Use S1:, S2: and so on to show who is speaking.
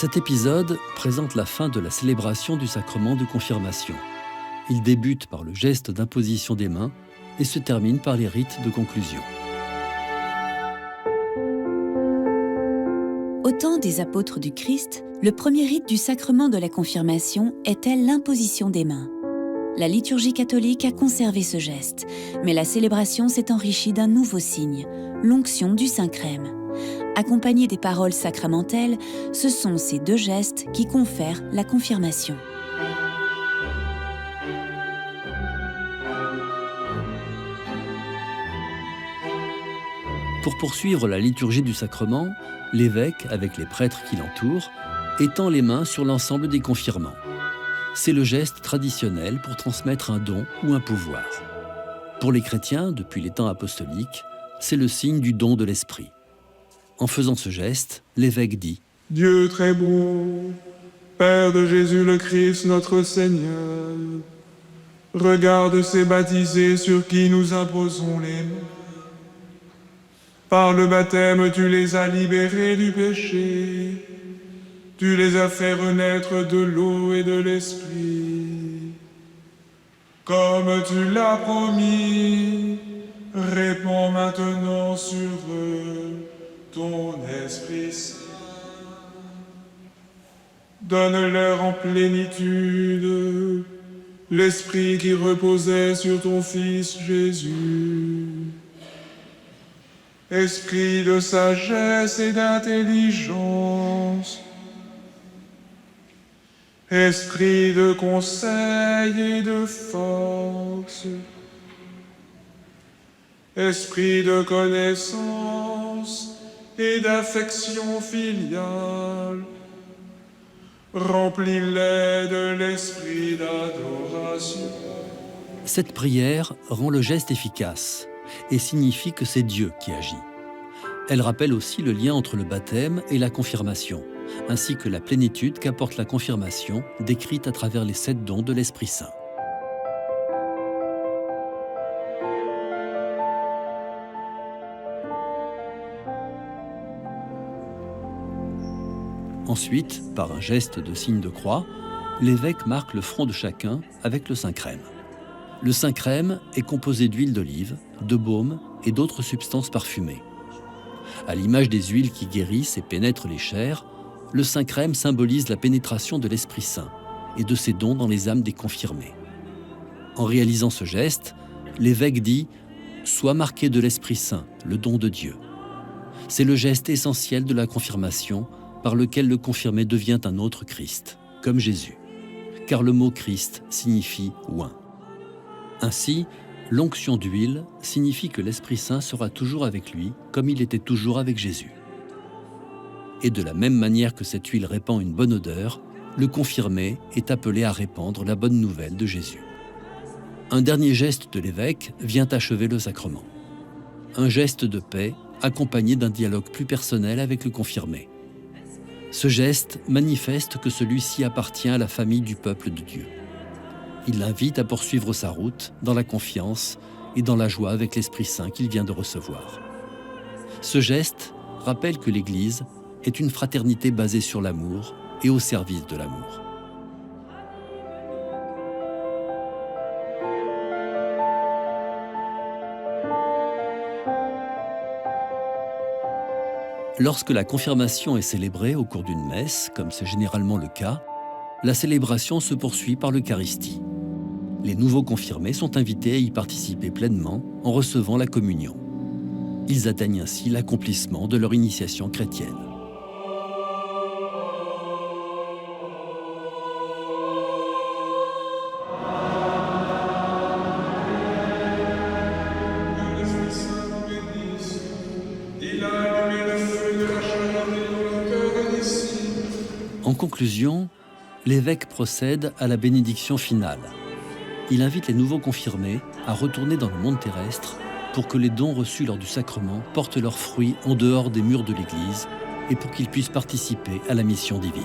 S1: Cet épisode présente la fin de la célébration du sacrement de confirmation. Il débute par le geste d'imposition des mains et se termine par les rites de conclusion.
S2: Au temps des apôtres du Christ, le premier rite du sacrement de la confirmation était l'imposition des mains. La liturgie catholique a conservé ce geste, mais la célébration s'est enrichie d'un nouveau signe, l'onction du Saint-Crème. Accompagnés des paroles sacramentelles, ce sont ces deux gestes qui confèrent la confirmation.
S1: Pour poursuivre la liturgie du sacrement, l'évêque, avec les prêtres qui l'entourent, étend les mains sur l'ensemble des confirmants. C'est le geste traditionnel pour transmettre un don ou un pouvoir. Pour les chrétiens, depuis les temps apostoliques, c'est le signe du don de l'Esprit. En faisant ce geste, l'évêque dit «
S3: Dieu très bon, Père de Jésus le Christ, notre Seigneur, regarde ces baptisés sur qui nous imposons les mains. Par le baptême, tu les as libérés du péché. Tu les as fait renaître de l'eau et de l'esprit. Comme tu l'as promis, répands maintenant sur eux ton Esprit Saint. Donne-leur en plénitude l'Esprit qui reposait sur ton Fils Jésus. Esprit de sagesse et d'intelligence, esprit de conseil et de force, esprit de connaissance et d'affection filiale, remplis-les de l'esprit d'adoration. »
S1: Cette prière rend le geste efficace et signifie que c'est Dieu qui agit. Elle rappelle aussi le lien entre le baptême et la confirmation, ainsi que la plénitude qu'apporte la confirmation, décrite à travers les 7 dons de l'Esprit Saint. Ensuite, par un geste de signe de croix, l'évêque marque le front de chacun avec le Saint-Crème. Le Saint-Crème est composé d'huile d'olive, de baume et d'autres substances parfumées. À l'image des huiles qui guérissent et pénètrent les chairs, le Saint-Crème symbolise la pénétration de l'Esprit Saint et de ses dons dans les âmes des confirmés. En réalisant ce geste, l'évêque dit « Sois marqué de l'Esprit Saint, le don de Dieu ». C'est le geste essentiel de la confirmation par lequel le confirmé devient un autre Christ, comme Jésus, car le mot Christ signifie « oint ». Ainsi, l'onction d'huile signifie que l'Esprit Saint sera toujours avec lui, comme il était toujours avec Jésus. Et de la même manière que cette huile répand une bonne odeur, le confirmé est appelé à répandre la bonne nouvelle de Jésus. Un dernier geste de l'évêque vient achever le sacrement. Un geste de paix accompagné d'un dialogue plus personnel avec le confirmé. Ce geste manifeste que celui-ci appartient à la famille du peuple de Dieu. Il l'invite à poursuivre sa route dans la confiance et dans la joie avec l'Esprit Saint qu'il vient de recevoir. Ce geste rappelle que l'Église est une fraternité basée sur l'amour et au service de l'amour. Lorsque la confirmation est célébrée au cours d'une messe, comme c'est généralement le cas, la célébration se poursuit par l'Eucharistie. Les nouveaux confirmés sont invités à y participer pleinement en recevant la communion. Ils atteignent ainsi l'accomplissement de leur initiation chrétienne. En conclusion, l'évêque procède à la bénédiction finale. Il invite les nouveaux confirmés à retourner dans le monde terrestre pour que les dons reçus lors du sacrement portent leurs fruits en dehors des murs de l'Église et pour qu'ils puissent participer à la mission divine.